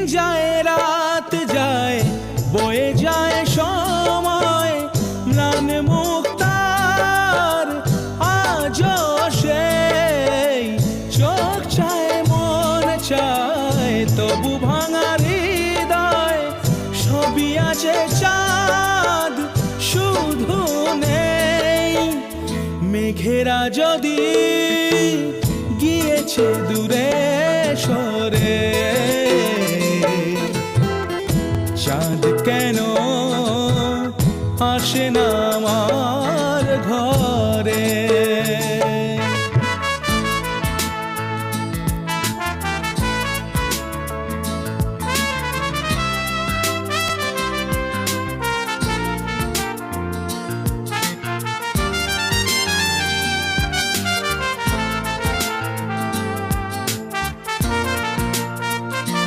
যায় রাত যায় বয়ে যায় সময় ম্লান মুক্তার আজও সেই চোখ চায় মন চায় তবু ভাঙা হৃদয় সবই আছে চাঁদ শুধু নেই মেঘেরা যদি গিয়েছে দূরে সরে